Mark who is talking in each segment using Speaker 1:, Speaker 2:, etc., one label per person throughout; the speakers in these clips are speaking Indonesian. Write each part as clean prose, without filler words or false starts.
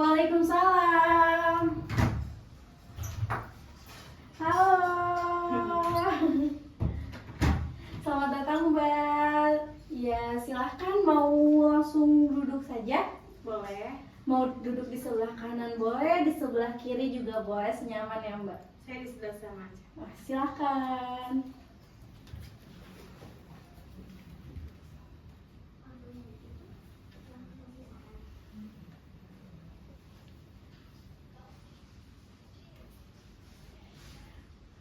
Speaker 1: Waalaikumsalam. Halo. Selamat datang, Mbak. Ya, silahkan mau langsung duduk saja?
Speaker 2: Boleh.
Speaker 1: Mau duduk di sebelah kanan boleh, di sebelah kiri juga boleh, senyaman ya, Mbak.
Speaker 2: Saya di sebelah sana aja.
Speaker 1: Wah, silahkan.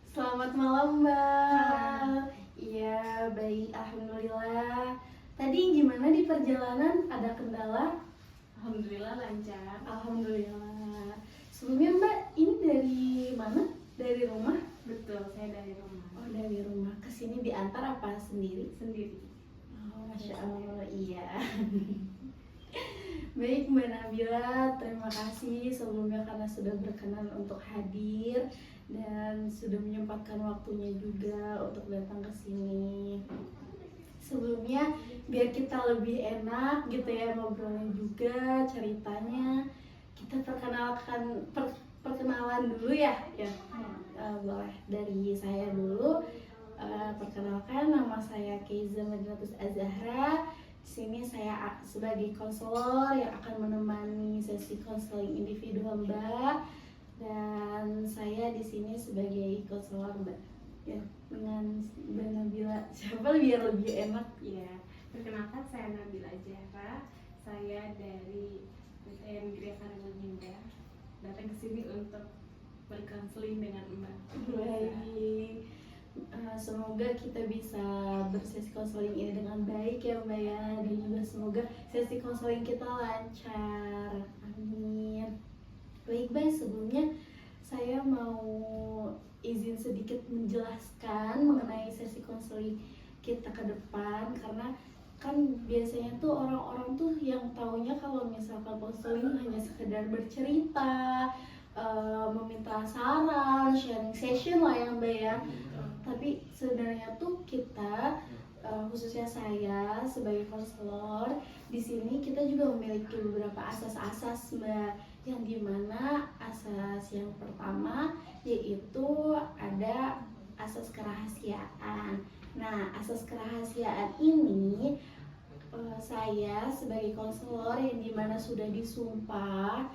Speaker 1: Selamat malam, Mbak. Iya, baik, alhamdulillah. Tadi gimana di perjalanan? Ada kendala?
Speaker 2: Alhamdulillah lancar.
Speaker 1: Alhamdulillah. Sebelumnya Mbak, ini dari mana? Dari rumah?
Speaker 2: Betul, saya dari rumah.
Speaker 1: Oh, dari rumah. Kesini diantar apa sendiri?
Speaker 2: Sendiri.
Speaker 1: Oh, Masya Allah, iya. Baik Mbak Nabila, terima kasih sebelumnya karena sudah berkenan untuk hadir dan sudah menyempatkan waktunya juga untuk datang ke sini. Sebelumnya biar kita lebih enak gitu ya ngobrolnya juga ceritanya, kita perkenalan dulu ya. Boleh dari saya dulu. Perkenalkan, nama saya Keiza Madinatus Az-Zahra. Di sini saya sebagai konselor yang akan menemani sesi konseling individual Mbak, dan saya di sini sebagai konselor Mbak. Ya, dengan Mbak Nabila. Siapa biar lebih enak?
Speaker 2: Ya, perkenalkan saya Nabila Zahra. Saya dari PTN Gria Karanganyinda. Datang ke sini untuk berkonseling dengan Mbak.
Speaker 1: Baik. Semoga kita bisa bersesi konseling ini dengan baik ya Mbak ya, dan juga semoga sesi konseling kita lancar. Amin. Baik Mbak, sebelumnya saya mau izin sedikit menjelaskan mengenai sesi konseling kita ke depan, karena kan biasanya tuh orang-orang tuh yang taunya kalau misalkan konseling hanya sekedar bercerita, meminta saran, sharing session lah ya Mbak ya. Tapi sebenarnya tuh kita, khususnya saya sebagai konselor di sini, kita juga memiliki beberapa asas-asas Mbak, yang dimana asas yang pertama yaitu ada asas kerahasiaan. Nah, asas kerahasiaan ini saya sebagai konselor yang dimana sudah disumpah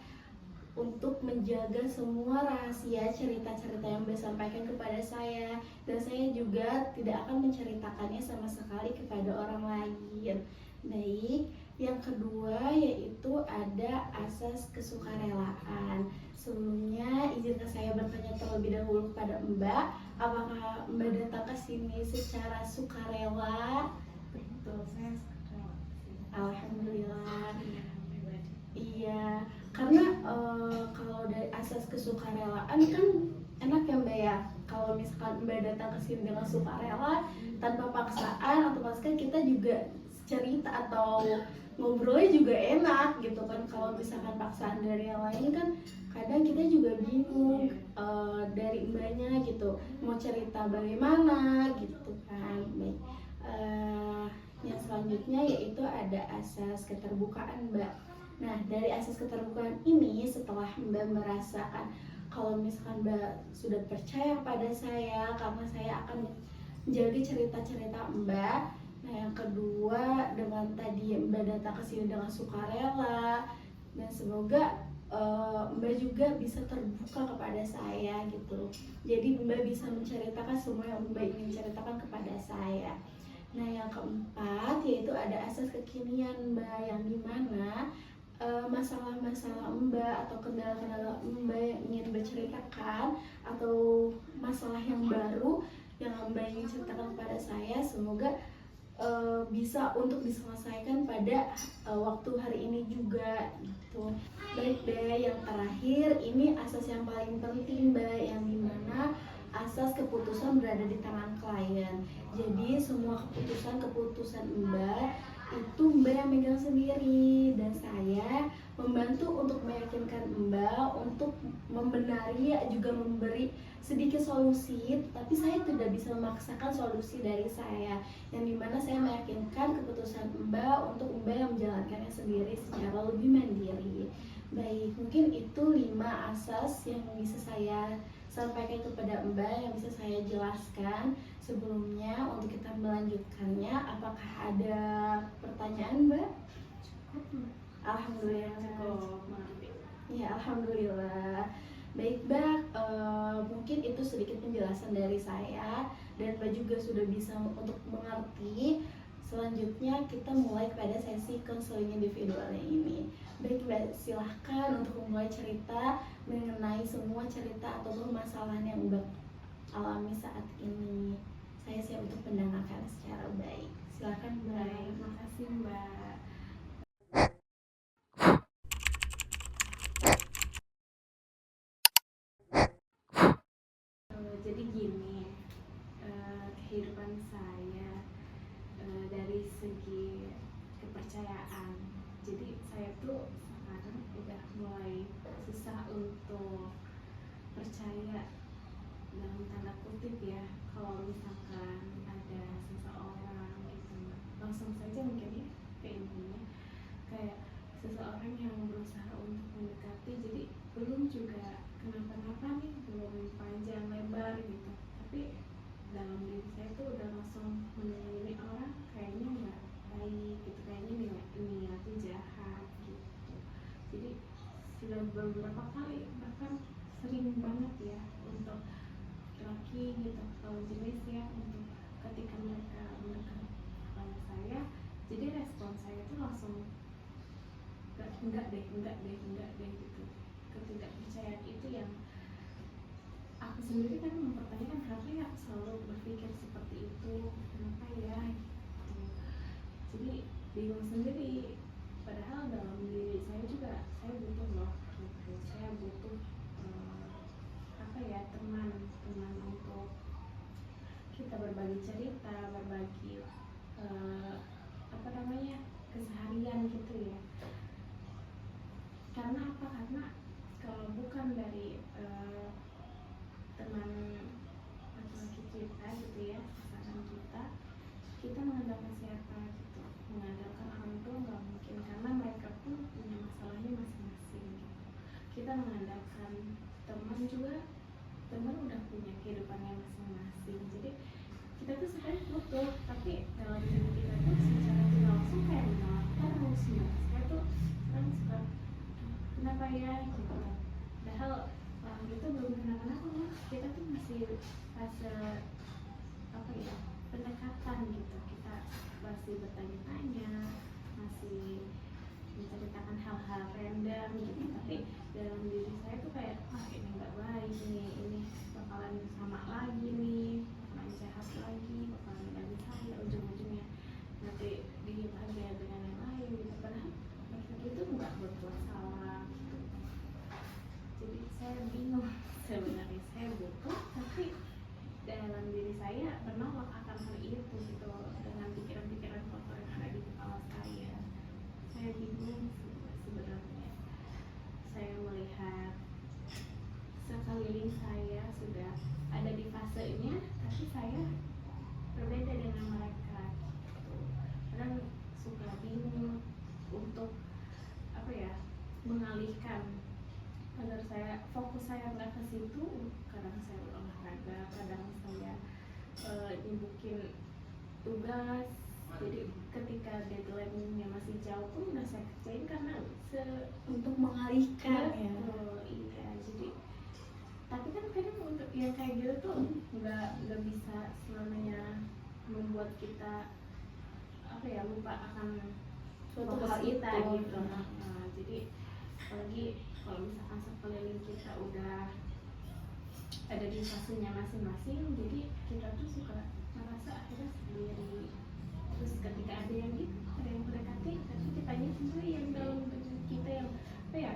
Speaker 1: untuk menjaga semua rahasia cerita-cerita yang disampaikan kepada saya, dan saya juga tidak akan menceritakannya sama sekali kepada orang lain. Baik, yang kedua yaitu ada asas kesukarelaan. Sebelumnya izinkan saya bertanya terlebih dahulu kepada Mbak, apakah Mbak datang ke sini secara sukarela?
Speaker 2: Betul, saya suka.
Speaker 1: Alhamdulillah. Iya, karena kalau dari asas kesukarelaan kan enak ya Mbak ya. Kalau misalkan Mbak datang ke sini dengan sukarela tanpa paksaan, otomatis kan kita juga cerita atau ngobrolnya juga enak gitu kan. Kalau misalkan paksaan dari yang lain kan kadang kita juga bingung dari Mbaknya gitu mau cerita bagaimana gitu kan. Baik, yang selanjutnya yaitu ada asas keterbukaan Mbak. Nah, dari asas keterbukaan ini, setelah Mbak merasakan kalau misalkan Mbak sudah percaya pada saya karena saya akan menjaga cerita-cerita Mbak. Nah, yang kedua, dengan tadi Mbak datang ke sini dengan sukarela, dan semoga Mbak juga bisa terbuka kepada saya gitu. Jadi Mbak bisa menceritakan semua yang Mbak ingin ceritakan kepada saya. Nah, yang keempat yaitu ada asas kekinian Mbak, yang dimana masalah-masalah Mbak atau kendala-kendala Mbak yang ingin berceritakan, atau masalah yang baru yang Mbak ingin ceritakan kepada saya, semoga bisa untuk diselesaikan pada waktu hari ini juga gitu. Baik Mbak, yang terakhir ini asas yang paling penting Mbak, yang dimana asas keputusan berada di tangan klien. Jadi semua keputusan Mbak itu Mbak yang megang sendiri, dan saya membantu untuk meyakinkan Mbak untuk membenari juga memberi sedikit solusi, tapi saya tidak bisa memaksakan solusi dari saya, yang dimana saya meyakinkan keputusan Mbak untuk Mbak yang menjalankannya sendiri secara lebih mandiri. Baik, mungkin itu 5 asas yang bisa saya sampaikan kepada Mbak, yang bisa saya jelaskan. Sebelumnya untuk kita melanjutkannya, apakah ada pertanyaan Mbak?
Speaker 2: Cukup,
Speaker 1: Alhamdulillah.
Speaker 2: cukup mengerti.
Speaker 1: Ya, alhamdulillah. Baik, Mbak, mungkin itu sedikit penjelasan dari saya dan Mbak juga sudah bisa untuk mengerti. Selanjutnya kita mulai pada sesi konseling individualnya ini. Baik, Mbak, silahkan untuk memulai cerita mengenai semua cerita atau permasalahan yang Mbak alami saat ini. Saya siap untuk mendengarkan secara baik. Silahkan, Mbak.
Speaker 2: Baik, makasih Mbak. Jadi gini, kehidupan saya dari segi kepercayaan. Jadi saya tuh sekarang udah mulai susah untuk percaya dalam tanda kutip ya, kalau misalkan ada seseorang gitu, langsung saja mungkin ya ke intinya, kayak seseorang yang berusaha untuk mendekati, jadi belum juga kenapa-napa nih, belum panjang lebar gitu, tapi dalam diri saya tuh udah langsung menilai ini orang kayaknya nggak baik gitu, kayaknya niatnya jahat gitu. Jadi sudah beberapa kali, bahkan sering banget ya, untuk laki gitu, lawan jenis ya, untuk ketika mereka mendekat kepada saya, jadi respon saya tuh langsung enggak deh gitu. Ketidakpercayaan itu yang aku sendiri kan mempertanyakan, kenapa ya aku selalu berpikir seperti itu, kenapa ya gitu. Jadi bingung sendiri, padahal dalam diri saya juga saya butuh loh gitu. Saya butuh apa ya, teman untuk kita berbagi cerita, berbagi apa namanya, keseharian gitu ya. Karena apa? Karena kalau bukan dari teman laki-laki kita gitu ya, pasangan kita mengandalkan siapa gitu? Mengandalkan orang tua nggak mungkin, karena mereka pun punya masalahnya masing-masing gitu. Kita mengandalkan teman juga, teman udah punya kehidupannya masing-masing. Jadi kita tuh sebenarnya butuh, tapi dalam diri kita tuh secara tidak langsung kayak menolak terus. Saya tuh sekarang suka, kenapa ya gitu. Padahal orang itu belum kenapa-napa, kita tuh masih fase apa ya, pendekatan gitu. Kita masih bertanya-tanya, masih menceritakan hal-hal random gitu, tapi dalam diri saya tuh kayak, wah ini nggak baik nih, ini bakalan sama lagi nih, bakalan jahat lagi, bakalan ninggalin saya ujung-ujungnya nanti dibahagia dengan yang lain gitu. Padahal mereka itu nggak berbuat salah gitu. Jadi saya bingung, sebenarnya saya butuh, tapi dalam diri saya menolak akan hal itu gitu, dengan pikiran-pikiran kotor yang ada di kepala saya. Saya bingung sebenarnya. Saya melihat sekeliling saya sudah ada di fasenya, tapi saya berbeda dengan mereka gitu. Kadang suka bingung untuk apa ya, mengalihkan agar saya fokus saya nggak ke situ. Kadang saya olahraga, kadang saya nyibukin tugas. Jadi ketika deadline-nya masih jauh pun udah saya kerjain, karena
Speaker 1: Untuk mengalihkan ya.
Speaker 2: iya. Jadi tapi kan kadang untuk yang kayak gitu tuh nggak bisa selamanya membuat kita apa ya, lupa akan
Speaker 1: Suatu
Speaker 2: fokus
Speaker 1: hal
Speaker 2: kita
Speaker 1: itu.
Speaker 2: gitu. Nah, jadi apalagi kalau misalkan sekeliling kita udah ada di fasenya masing-masing, jadi kita tuh suka merasa akhirnya sendiri. Terus ketika ada yang gitu, ada yang mendekati, tapi kitanya sendiri yang dalam diri kita yang apa ya,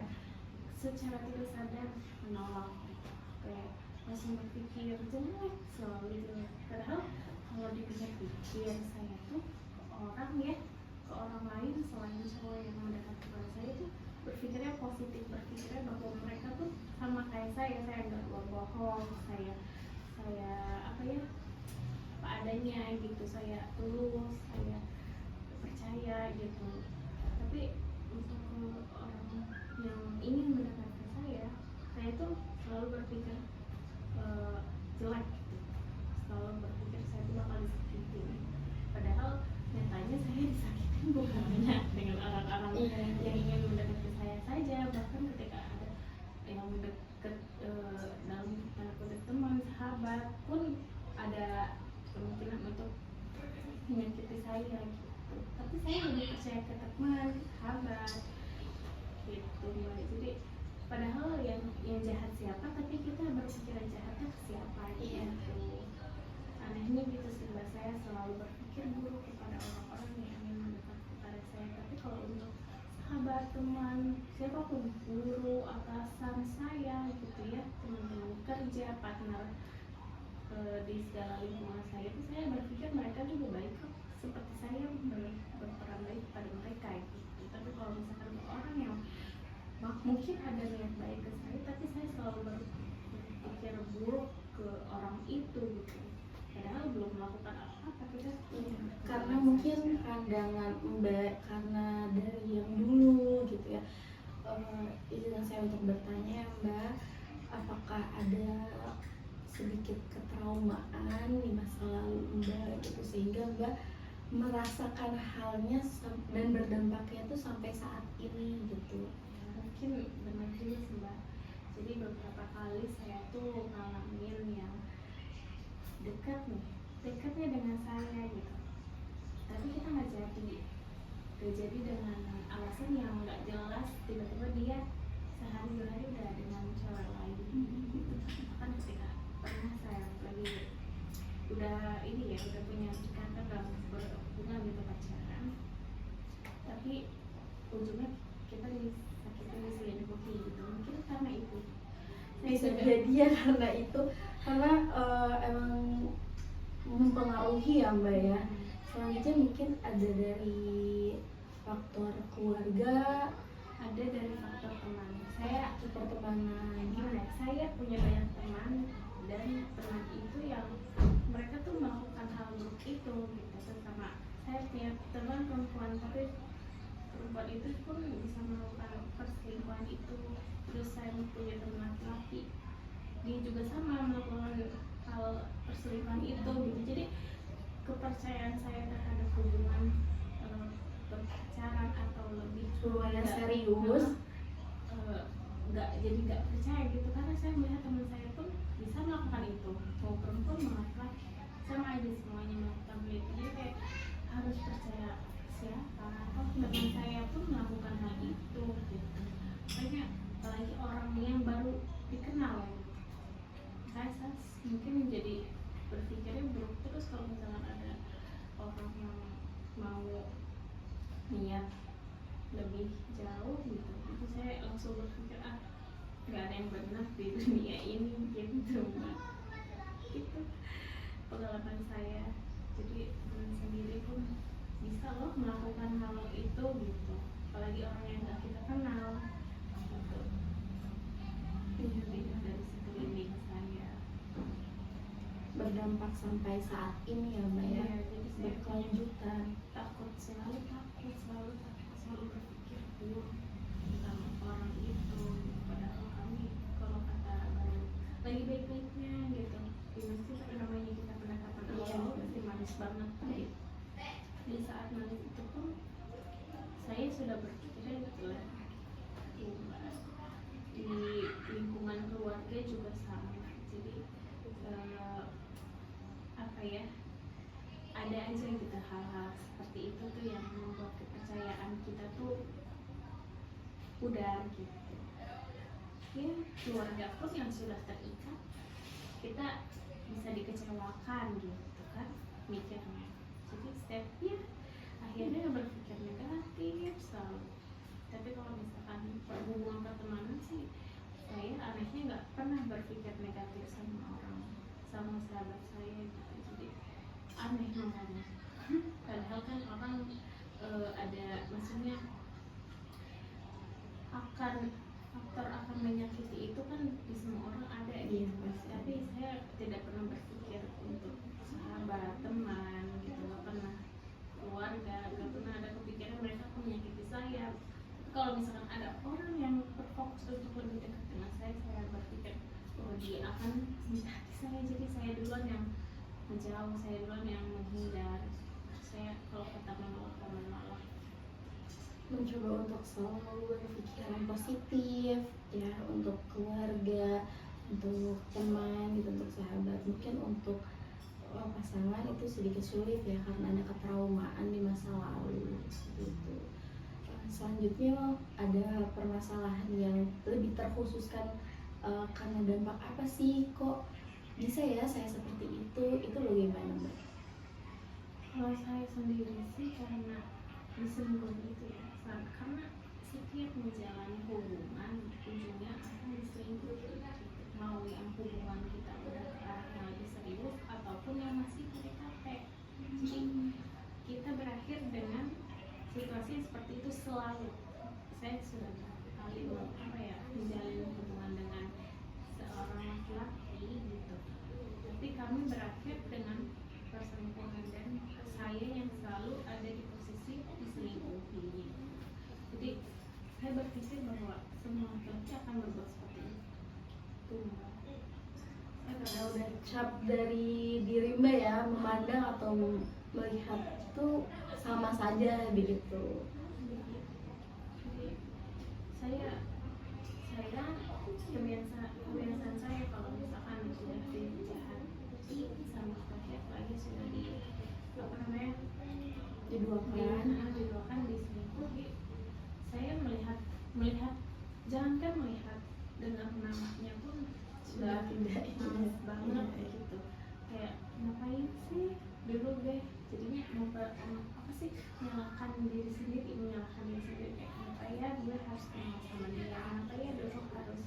Speaker 2: secara tidak sadar menolak gitu. Kayak langsung berpikir jelek, selalu jelek. Padahal kalau dipikir-pikir, saya tuh ke orang ya, ke orang lain selain cowok yang mendekat kepada saya tuh berpikirnya positif, berpikirnya bahwa mereka tuh sama kayak saya nggak bohong, saya apa ya, apa adanya gitu, saya tulus, saya percaya gitu. Tapi untuk ke orang yang ingin mendekati saya tuh selalu berpikir jelek gitu, selalu berpikir saya tuh bakal disakitin, padahal nyatanya saya disakitin bukan hanya dengan orang-orang yang ingin mendekati saya saja, bahkan ketika ada yang mendekat dalam tanda kutip teman, sahabat pun ada kemungkinan untuk menyakiti saya gitu. Tapi saya lebih percaya ke teman, sahabat gitu Mbak. Jadi padahal yang jahat siapa, tapi kita berpikiran jahatnya ke siapa gitu. Anehnya gitu sih Mbak, saya selalu berpikir buruk kepada orang-orang yang ingin mendekat kepada saya. Tapi kalau untuk sahabat, teman, siapapun, guru, atasan saya gitu ya, teman-teman kerja, partner di segala lingkungan saya itu, saya berpikir mereka juga baik kok, seperti saya berperan baik pada mereka gitu. Tapi kalau misalkan orang yang mungkin ada niat baik ke saya, tapi saya selalu berpikir buruk ke orang itu gitu, padahal belum melakukan apa-apa kita.
Speaker 1: Karena mungkin pandangan Mbak, karena dari yang dulu gitu ya, izinkan saya untuk bertanya Mbak, apakah ada sedikit ketraumaan di masa lalu Mbak gitu, sehingga Mbak merasakan halnya dan berdampaknya itu sampai saat ini gitu?
Speaker 2: Mungkin benar juga sih Mbak. Jadi beberapa kali saya tuh ngalamin yang dekatnya dengan saya gitu, tapi kita nggak jadi dengan alasan yang nggak jelas, tiba-tiba dia sehari dua hari udah dengan cewek lain gitu. Kan ketika pernah saya lagi udah punya ikatan dalam berhubungan gitu, pacaran, tapi ujungnya kita disakitin, diselingkuhi gitu. Mungkin karena itu
Speaker 1: Bisa jadi ya, karena itu, karena emang mempengaruhi ya Mbak ya. Selanjutnya mungkin ada dari faktor keluarga,
Speaker 2: ada dari faktor teman. Saya
Speaker 1: pertemanan.
Speaker 2: gimana ya, saya punya banyak teman, dan teman itu yang mereka tuh melakukan hal buruk itu gitu. Terutama saya punya teman perempuan, tapi perempuan itu pun bisa melakukan perselingkuhan itu. Terus saya punya teman laki-laki, dia juga sama melakukan hal perselingkuhan itu gitu. Jadi kepercayaan saya terhadap hubungan berpacaran atau lebih
Speaker 1: Hubungan serius,
Speaker 2: nggak percaya gitu, karena saya melihat teman saya pun bisa melakukan itu, mau perempuan mau laki-laki sama aja semuanya melakukan itu. Jadi kayak harus percaya siapa, atau teman saya pun melakukan hal itu gitu. Makanya apalagi orang yang baru dikenal gitu, saya mungkin menjadi berpikirnya buruk terus kalau misalnya ada orang yang mau niat lebih jauh gitu. Itu saya langsung berpikir nggak ada yang benar di dunia ini gitu Mbak. Itu pengalaman saya. Jadi teman sendiri pun bisa loh melakukan hal itu gitu, apalagi orang yang nggak kita kenal gitu. Itu dari sekeliling saya
Speaker 1: berdampak sampai saat ini ya Mbak ya.
Speaker 2: jadi saya
Speaker 1: Berkelanjutan.
Speaker 2: selalu berpikir buruk tentang orang itu, padahal kami kalau kata baru lagi baik-baiknya gitu di masjid, namanya kita pendekatan awal pasti manis banget, tapi di saat manis itu pun saya sudah berpikir jelek. Di lingkungan keluarga juga sama. Jadi apa ya, ada aja gitu hal-hal seperti itu tuh yang membuat kepercayaan kita tuh pudar gitu. Ya keluarga pun yang sudah terikat, kita bisa dikecewakan gitu kan mikirnya. Jadi stepnya akhirnya berpikir negatif selalu. Tapi kalau misalkan berhubungan pertemanan sih, saya anehnya nggak pernah berpikir negatif sama orang, sama sahabat saya gitu. Jadi aneh makanya. Padahal kan orang ada, maksudnya faktor akan menyakiti itu kan di semua orang ada gitu. Tapi saya tidak pernah berpikir untuk sahabat, teman gitu, nggak pernah, keluarga nggak pernah ada kepikiran mereka akan menyakiti saya. kalau misalkan ada orang yang berfokus untuk lebih dekat dengan saya berpikir oh dia akan mendekati saya, jadi saya duluan yang menjauh, saya duluan yang menghindar. Saya kalau kata menolak.
Speaker 1: Mencoba untuk selalu berpikiran positif ya, untuk keluarga, untuk teman gitu, untuk sahabat. Mungkin untuk pasangan itu sedikit sulit ya karena ada ketraumaan di masa lalu gitu. Selanjutnya ada permasalahan yang lebih terkhususkan karena dampak apa sih kok bisa ya saya seperti itu bagaimana Mbak?
Speaker 2: Kalau saya sendiri sih karena diselingkuh itu ya, karena setiap menjalani hubungan ujungnya akan diselingkuh gitu. Mau yang hubungan kita udah ke arah yang lebih serius ataupun yang masih PDKT, jadi kita berakhir dengan situasi seperti itu selalu. Saya sudah berapa kali menjalin hubungan dengan seorang laki-laki gitu, tapi kami berakhir dengan perselingkuhan dan saya yang selalu ada di posisi diselingkuhi. Jadi saya berpikir bahwa semua laki-laki akan berbuat seperti itu.
Speaker 1: Karena udah cap dari diri Mbak ya, memandang atau melihat itu sama saja begitu.
Speaker 2: Jadi saya kebiasaan saya kalau misalkan sudah dijahati sama laki-laki sudah diduakan diselingkuhi, saya melihat jangankan melihat, dengar namanya pun sudah
Speaker 1: tidak
Speaker 2: males banget gitu. Kayak ngapain sih dulu deh, jadinya apa sih, menyalahkan diri sendiri kayak kenapa ya gue harus kenal sama dia, kenapa ya dulu harus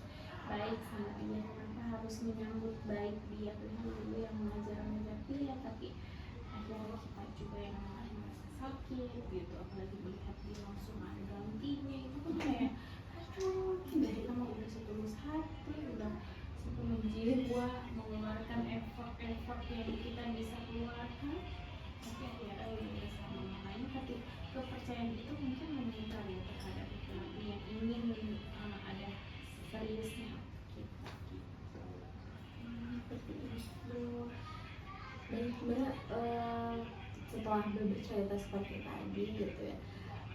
Speaker 2: baik sama dia, kenapa harus menyambut baik dia, dulu yang mengajar dia, tapi akhirnya kita juga yang merasa sakit gitu, apalagi melihat dia langsung ada gantinya, itu kan kayak aduh, dari kamu udah setulus hati, udah sepenuh jiwa mengeluarkan effort yang kita bisa keluarkan, tapi akhirnya udah sama. Makanya kepercayaan itu mungkin meningkat ya terhadap itu yang ingin ada seriusnya kita gitu.
Speaker 1: Seperti itu. Baik Mbak, setelah Mbak bercerita seperti tadi gitu ya,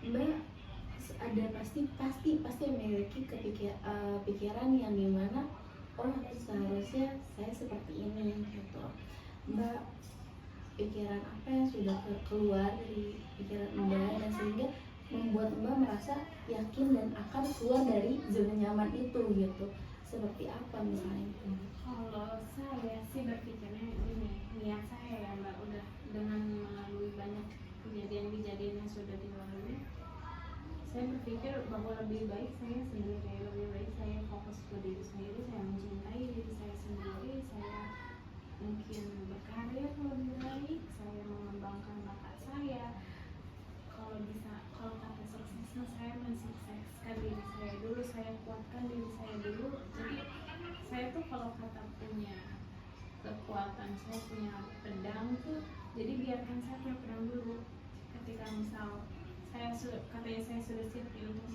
Speaker 1: Mbak ada pasti memiliki pikiran yang dimana oh seharusnya saya seperti ini gitu. Mbak, pikiran apa yang sudah keluar dari pikiran Mbak dan sehingga membuat Mbak merasa yakin dan akan keluar dari zona nyaman itu gitu, seperti apa misalnya?
Speaker 2: Kalau saya sih berpikirnya ini, niat saya ya Mbak, udah dengan melalui banyak kejadian yang sudah dilalui, saya berpikir bahwa lebih baik saya sendiri, lebih baik saya fokus ke diri sendiri, saya mencintai diri saya sendiri, saya mungkin berkarir lebih baik, saya mengembangkan bakat saya. Kalau bisa, kalau kata suksesnya, saya mensukseskan diri saya dulu, saya kuatkan diri saya dulu. Jadi saya tuh kalau kata punya kekuatan, saya punya pedang tuh, jadi biarkan saya punya pedang dulu. Ketika misal katanya saya sudah siap untuk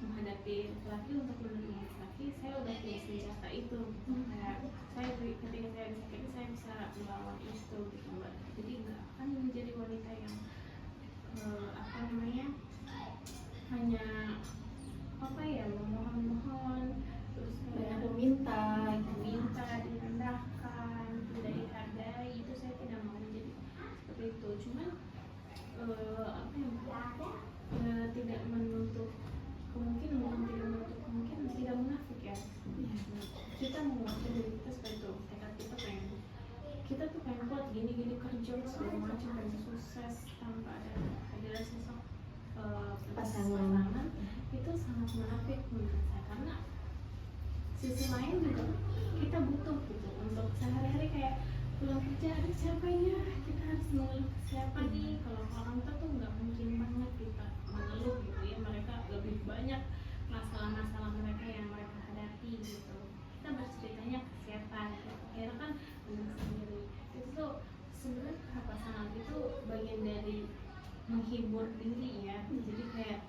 Speaker 2: menghadapi laki, untuk melindungi laki, saya udah punya senjata itu. Kayak saya ketika saya disakiti, saya bisa melawan itu gitu Mbak. Jadi nggak akan menjadi wanita yang hanya memohon terus
Speaker 1: Banyak meminta,
Speaker 2: direndahkan, tidak dihargai. Itu saya tidak mau jadi seperti itu. Cuman tidak menutup kemungkinan, tidak munafik ya. Kita menguatkan diri kita seperti itu. Tekad kita tuh pengen kuat, gini kerja segala macam, pengen sukses tanpa ada sosok pasangan, itu sangat munafik menurut saya. Karena sisi lain juga kita butuh gitu untuk sehari-hari, kayak pulang kerja ada siapa ya, kita harus mengeluh siapa nih. Kalau orang tua tuh nggak mungkin banget kita mengeluh gitu ya, mereka lebih banyak masalah-masalah mereka yang mereka hadapi gitu. Kita berceritanya ke siapa gitu, akhirnya kan benar sendiri. Itu tuh sebenarnya pasangan itu bagian dari menghibur diri ya. Jadi kayak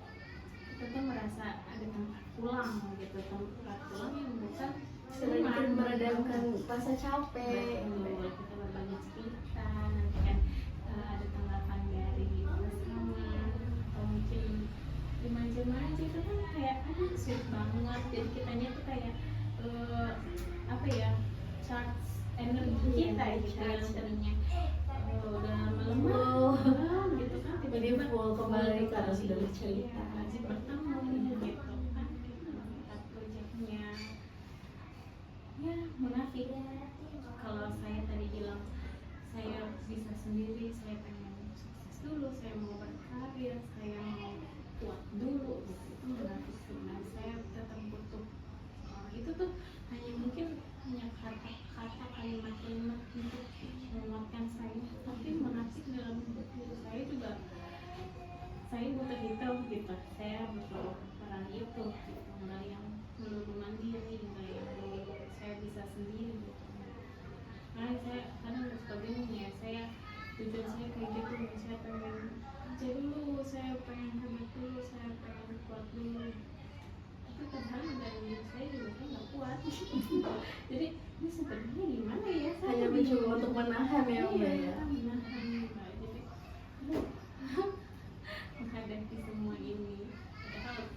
Speaker 2: kita tuh merasa ada tempat pulang gitu, tempat pulang yang bukan
Speaker 1: sedikit meredamkan rasa capek.
Speaker 2: betul, kita berbagi cerita, nanti kan ada tanggapan dari pasangan atau mungkin dimanja-manja, itu kan kayak aduh sweet banget. Jadi kitanya tuh kayak apa ya, charge energi kita gitu yang tadinya udah melemah gitu kan,
Speaker 1: Jadi full kembali karena sudah bercerita.
Speaker 2: masih bertemu gitu kan, melihat proyeknya ya munafik. Kalau saya tadi bilang saya bisa sendiri, saya pengen sukses dulu, saya mau berkarir, saya mau kuat dulu gitu, itu munafik sebenarnya. Saya tetap butuh itu tuh hanya mungkin hanya kata-kata, kalimat-kalimat untuk menguatkan saya, tapi munafik dalam diri saya juga. Saya butuh itu gitu, saya butuh orang itu gitu, nggak yang melulu mandiri, nggak yang melulu saya bisa sendiri gitu. Nah saya kadang suka bingung ya, saya tujuan saya kayak gitu, saya pengen kerja dulu, saya pengen hebat dulu, saya pengen kuat dulu, tapi kadang dari diri saya juga kan nggak kuat. Jadi ini sebenarnya gimana ya, saya
Speaker 1: Hanya mencoba untuk menahan ya Mbak ya.
Speaker 2: menahan Mbak. Jadi menghadapi semua ini, padahal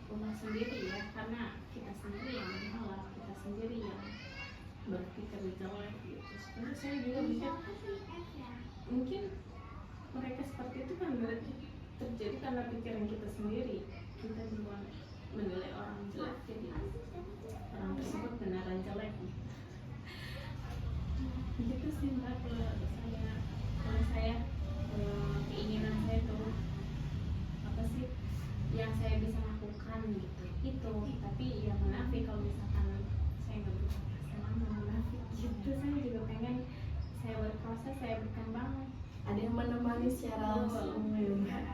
Speaker 2: rumah sendiri ya, karena kita sendiri yang menolak, kita sendiri yang berpikir jelek gitu. Sebenarnya saya juga mikir mungkin mereka seperti itu kan terjadi karena pikiran kita sendiri. Kita duluan menilai orang jelek, jadi orang tersebut beneran jelek gitu sih Mbak. Kalau saya keinginan saya tuh apa sih yang saya bisa lakukan gitu itu, tapi ya munafik kalau misalkan saya nggak berusaha selama munafik gitu. Saya juga pengen saya berproses, saya berkembang,
Speaker 1: Ada yang menemani secara langsung ya Mbak.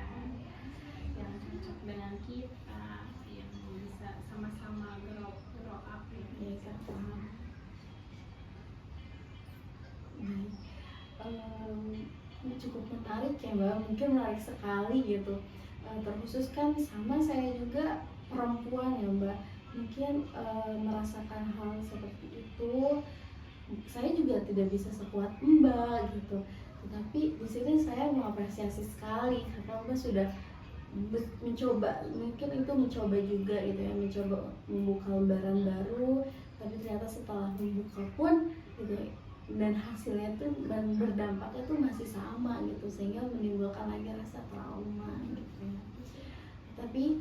Speaker 2: yang cocok dengan kita, yang bisa sama-sama grow up ya.
Speaker 1: Iya kan. Ini cukup menarik ya Mbak, mungkin menarik sekali gitu. Terkhusus kan sama saya juga perempuan ya Mbak, mungkin merasakan hal seperti itu. Saya juga tidak bisa sekuat Mbak gitu, tetapi di sini saya mengapresiasi sekali karena Mbak sudah mencoba, mungkin itu mencoba juga gitu ya, mencoba membuka lembaran baru, tapi ternyata setelah membuka pun gitu dan hasilnya tuh dan berdampaknya tuh masih sama gitu, sehingga menimbulkan lagi rasa trauma gitu ya. Tapi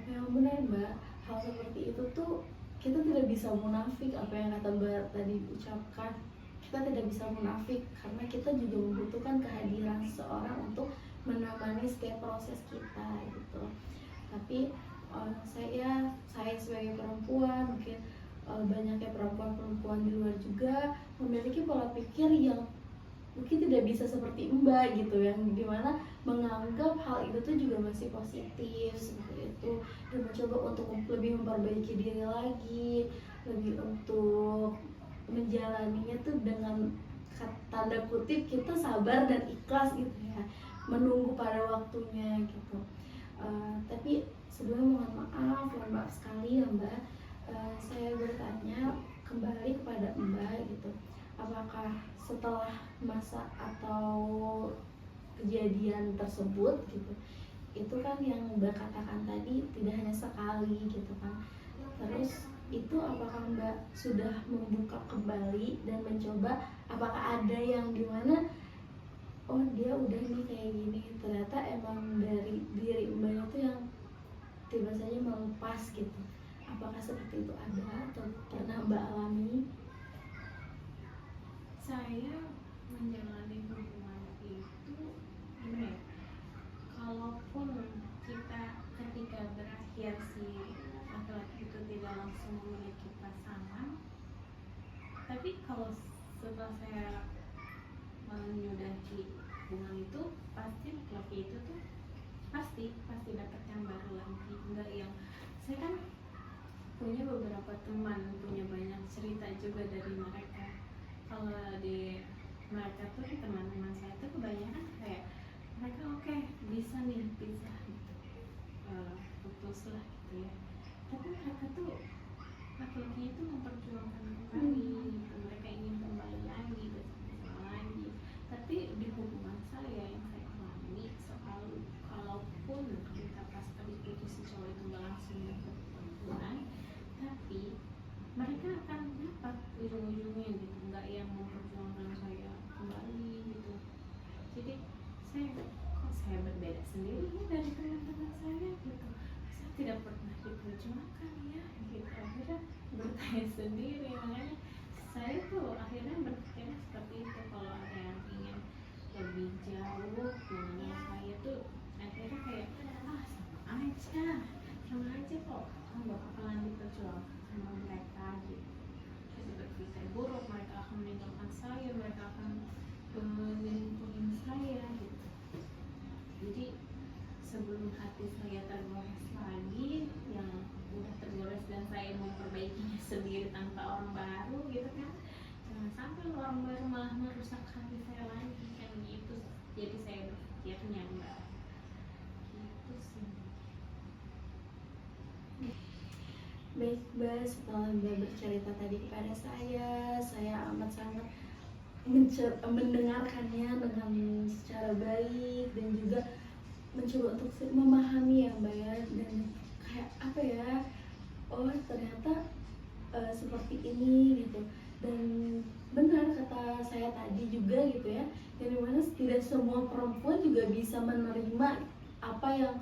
Speaker 1: memang benar Mbak, hal seperti itu tuh kita tidak bisa munafik, apa yang kata Mbak tadi ucapkan, kita tidak bisa munafik karena kita juga membutuhkan kehadiran seseorang untuk menemani setiap proses kita gitu. Tapi saya sebagai perempuan, mungkin banyaknya perempuan-perempuan di luar juga memiliki pola pikir yang mungkin tidak bisa seperti Mbak gitu, yang dimana menganggap hal itu tuh juga masih positif seperti itu, dan mencoba untuk lebih memperbaiki diri lagi, lebih untuk menjalaninya tuh dengan tanda kutip kita sabar dan ikhlas gitu ya, menunggu pada waktunya gitu. Tapi sebelumnya mohon maaf sekali ya Mbak, saya bertanya kembali kepada Mbak gitu, apakah setelah masa atau kejadian tersebut gitu, itu kan yang Mbak katakan tadi tidak hanya sekali gitu kan, terus itu apakah Mbak sudah membuka kembali dan mencoba, apakah ada yang dimana oh dia udah nih kayak gini, ternyata emang dari diri Mbaknya tuh yang tiba saja melepas gitu, apakah seperti itu ada atau pernah Mbak alami?
Speaker 2: Saya menjalani hubungan itu gimana ya, kalaupun kita ketika berakhir si laki-laki itu tidak langsung memiliki pasangan, tapi kalau setelah saya menyudahi hubungan itu, pasti laki itu tuh pasti dapat yang baru lagi. Enggak yang saya kan punya beberapa teman, punya banyak cerita juga dari mereka. Kalau di mereka tuh teman-teman saya tuh kebanyakan kayak mereka oke, bisa nih pisah gitu. putus lah gitu ya. Tapi mereka tuh laki-laki itu memperjuangkan kembali gitu. Mereka ingin kembali lagi bersama lagi. Tapi di hubungan saya yang saya alami soal kalaupun kita pas diputus si cowok itu nggak langsung dapat perempuan, tapi mereka akan dapat ujung-ujungnya gitu, nggak yang memperjuangkan saya kembali gitu. Jadi saya berbeda sendiri ya dari teman-teman saya gitu. Saya tidak pernah diperjuangkan ya gitu. Akhirnya bertanya sendiri, makanya saya tuh akhirnya berpikir seperti itu. Kalau ada yang ingin lebih jauh mengenal saya tuh akhirnya kayak sama aja kok, kamu gak bakalan diperjuangkan sama mereka gitu. Jadi berpikir buruk, mereka akan meninggalkan saya, mereka akan menyelingkuhin saya gitu. Jadi sebelum hati saya tergores lagi, yang udah tergores dan saya memperbaikinya sendiri tanpa orang baru gitu kan, jangan sampai orang baru malah merusak hati saya lagi kan gitu. Jadi saya berpikirnya mbak gitu sih.
Speaker 1: Baik Mbak, setelah Mbak bercerita tadi kepada saya amat sangat mendengarkannya dengan secara baik dan juga mencoba untuk memahami ya Mbak ya, dan kayak apa ya, oh ternyata seperti ini gitu. Dan benar kata saya tadi juga gitu ya, yang dimana tidak semua perempuan juga bisa menerima apa yang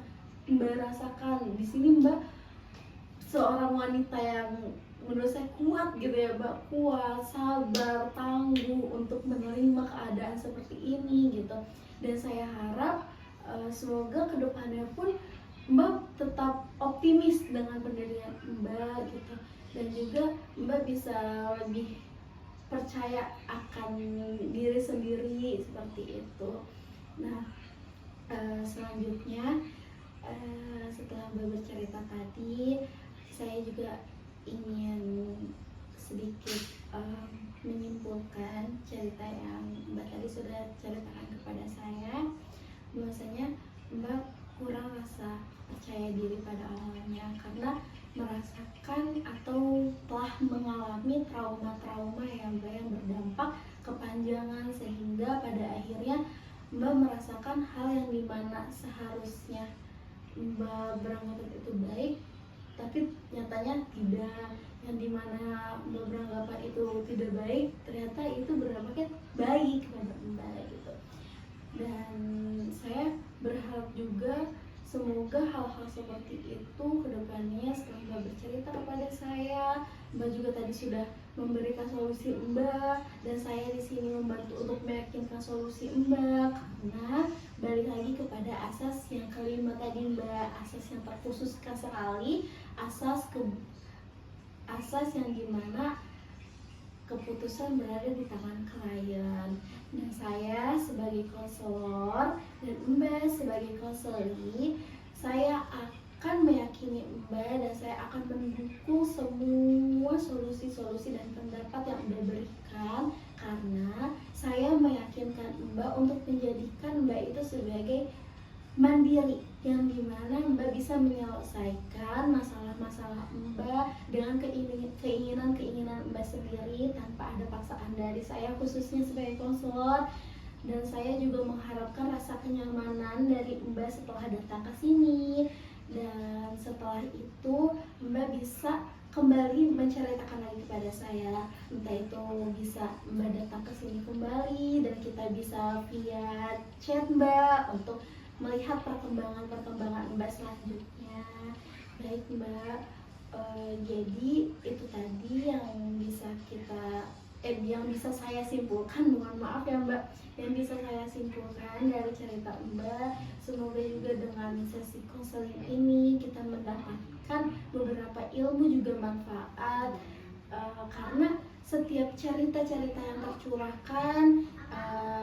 Speaker 1: Mbak rasakan. Di sini Mbak seorang wanita yang menurut saya kuat gitu ya Mbak, kuat, sabar, tangguh untuk menerima keadaan seperti ini gitu. Dan saya harap semoga kedepannya pun Mbak tetap optimis dengan pendirian Mbak gitu, dan juga Mbak bisa lebih percaya akan diri sendiri seperti itu. Nah, selanjutnya setelah Mbak bercerita tadi, saya juga ingin sedikit menyimpulkan cerita yang Mbak tadi sudah ceritakan kepada saya, bahwasanya Mbak kurang rasa percaya diri pada awalnya karena merasakan atau telah mengalami trauma-trauma yang berdampak kepanjangan, sehingga pada akhirnya Mbak merasakan hal yang dimana seharusnya Mbak beranggapan itu baik, tapi nyatanya tidak. Yang dimana Mbak beranggapan itu tidak baik, ternyata itu berdampaknya baik kepada Mbak gitu. Dan saya berharap juga semoga hal-hal seperti itu kedepannya setelah Mbak bercerita kepada saya, Mbak juga tadi sudah memberikan solusi Mbak, dan saya di sini membantu untuk meyakinkan solusi Mbak, karena balik lagi kepada asas yang kelima tadi Mbak, asas yang terkhususkan sekali, asas yang dimana keputusan berada di tangan klien. Dan saya sebagai konselor dan Mbak sebagai konseli, saya akan meyakini Mbak dan saya akan mendukung semua solusi-solusi dan pendapat yang Mbak berikan, karena saya meyakinkan Mbak untuk menjadikan Mbak itu sebagai mandiri, yang dimana Mbak bisa menyelesaikan masalah-masalah Mbak dengan keinginan Mbak sendiri tanpa ada paksaan dari saya, khususnya sebagai konselor. Dan saya juga mengharapkan rasa kenyamanan dari Mbak setelah datang ke sini, dan setelah itu Mbak bisa kembali menceritakan lagi kepada saya, entah itu bisa Mbak datang ke sini kembali dan kita bisa via chat Mbak untuk melihat perkembangan Mbak selanjutnya. Baik Mbak, jadi itu tadi yang bisa saya simpulkan, mohon maaf ya Mbak, yang bisa saya simpulkan dari cerita Mbak. Semoga juga dengan sesi konseling ini kita mendapatkan beberapa ilmu juga manfaat, karena setiap cerita-cerita yang tercurahkan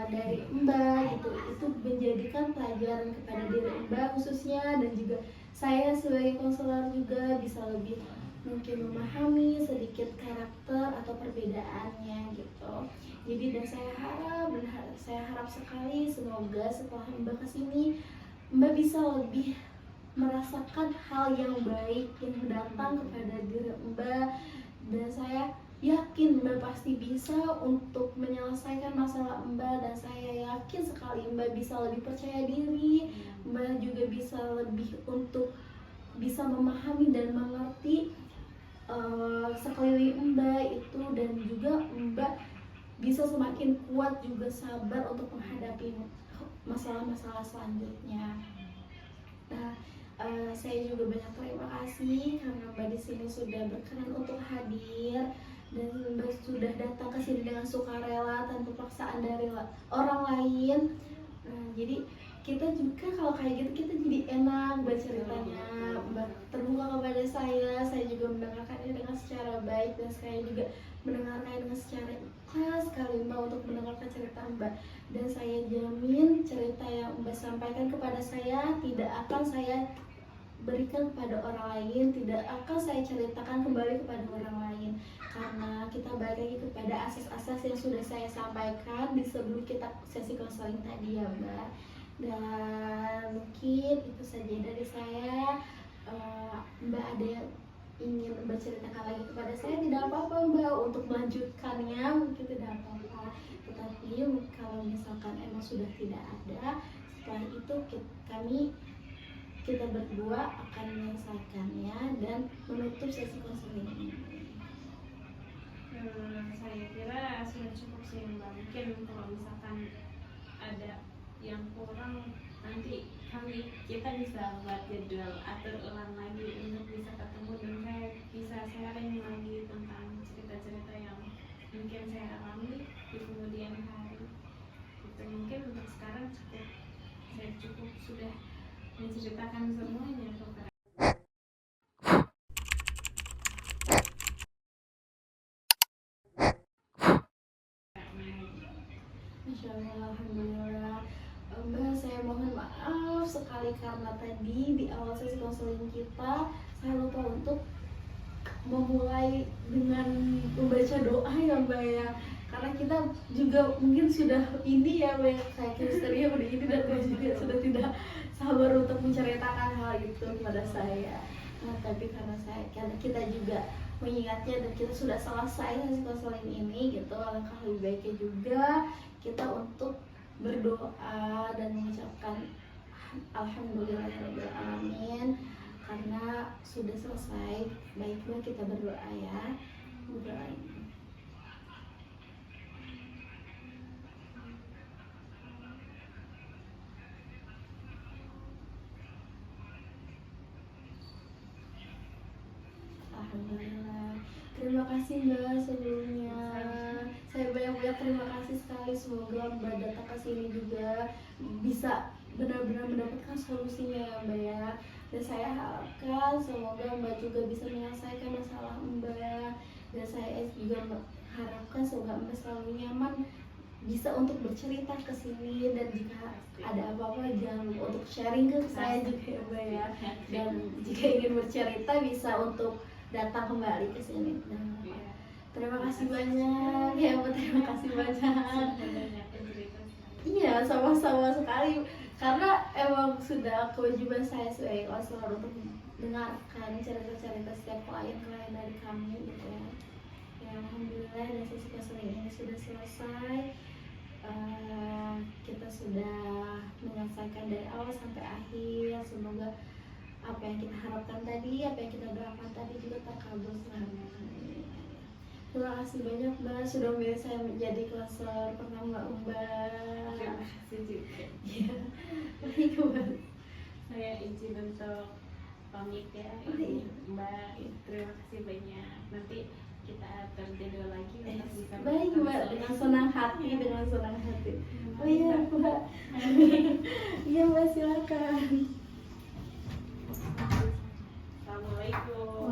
Speaker 1: dari Mbak itu menjadikan pelajaran kepada diri Mbak khususnya, dan juga saya sebagai konselor juga bisa lebih mungkin memahami sedikit karakter atau perbedaannya gitu. Jadi dan saya harap sekali semoga setelah Mbak kesini Mbak bisa lebih merasakan hal yang baik yang datang kepada diri Mbak, dan saya yakin Mbak pasti bisa untuk menyelesaikan masalah Mbak, dan saya yakin sekali Mbak bisa lebih percaya diri, Mbak juga bisa lebih untuk bisa memahami dan mengerti sekeliling Mbak itu, dan juga Mbak bisa semakin kuat juga sabar untuk menghadapi masalah-masalah selanjutnya. Nah, saya juga banyak terima kasih karena Mbak di sini sudah berkenan untuk hadir, dan Mbak sudah datang ke sini dengan sukarela tanpa paksaan dari orang lain. Nah, jadi kita juga kalau kayak gitu kita jadi enak berceritanya. Mbak terbuka kepada saya juga mendengarkannya dengan secara baik, dan saya juga mendengarkannya dengan secara ikhlas sekali Mbak untuk mendengarkan cerita Mbak. Dan saya jamin cerita yang Mbak sampaikan kepada saya tidak akan saya berikan kepada orang lain, tidak akan saya ceritakan kembali kepada orang lain, karena kita balik lagi kepada asas-asas yang sudah saya sampaikan di sebelum kita sesi konseling tadi ya Mbak. Dan mungkin itu saja dari saya. Mbak ada yang ingin Mbak ceritakan lagi kepada saya, tidak apa-apa Mbak, untuk melanjutkannya mungkin tidak apa-apa, tetapi kalau misalkan emang sudah tidak ada, setelah itu kita berdua akan menyelesaikannya dan menutup sesi konseling ini.
Speaker 2: Saya kira sudah cukup sih Mbak. Mungkin kalau misalkan ada yang kurang, nanti kita bisa buat jadwal, atur ulang lagi untuk bisa ketemu dan saya bisa sharing lagi tentang cerita-cerita yang mungkin saya alami di kemudian hari. Itu mungkin untuk sekarang saya cukup sudah menceritakan semuanya kepada.
Speaker 1: Masya Allah, alhamdulillah. Mbak, saya mohon maaf sekali karena tadi di awal sesi konseling kita saya lupa untuk memulai dengan membaca doa ya Mbak ya, karena kita juga mungkin sudah ini ya Mbak, kayak chemistry udah ini, dan Mbak juga sudah tidak sabar untuk menceritakan hal itu kepada saya. Nah, tapi karena kita juga mengingatnya dan kita sudah selesai sesi konseling ini gitu, alangkah lebih baiknya juga kita untuk berdoa dan mengucapkan alhamdulillahirabbil alamin karena sudah selesai. Baiklah, kita berdoa ya. Berdoa ini. Alhamdulillah. Terima kasih Mbak sebelumnya. Saya banyak-banyak terima kasih sekali. Semoga Mbak datang ke sini juga bisa benar-benar mendapatkan solusinya ya Mbak ya. Dan saya harapkan semoga Mbak juga bisa menyelesaikan masalah Mbak. Dan saya juga harapkan semoga Mbak selalu nyaman bisa untuk bercerita ke sini, dan jika ada apa-apa jangan lupa untuk sharing ke saya juga ya Mbak ya. Dan jika ingin bercerita bisa untuk datang kembali ke sini. Nah, terima kasih banyak ya Mbak, terima kasih banyak. Iya, sama-sama sekali, karena emang sudah kewajiban saya sebagai konselor untuk mendengarkan cerita-cerita setiap klien-klien dari kami gitu ya. Ya alhamdulillah, dan sesi konseling ini sudah selesai. Kita sudah menyelesaikan dari awal sampai akhir. Semoga apa yang kita harapkan tadi, apa yang kita doakan tadi juga terkabul selamanya. Terima kasih banyak Mbak sudah memilih saya menjadi konselor pertama Mbak.
Speaker 2: Terima kasih juga.
Speaker 1: Iya. Baik Mbak.
Speaker 2: Saya izin untuk pamit ya.
Speaker 1: Iya.
Speaker 2: Mbak, terima kasih banyak. Nanti kita atur jadwal lagi untuk bisa.
Speaker 1: Baik Mbak, dengan senang hati, dengan senang hati. Oh iya Mbak. Iya Mbak, silakan.
Speaker 2: Assalamualaikum.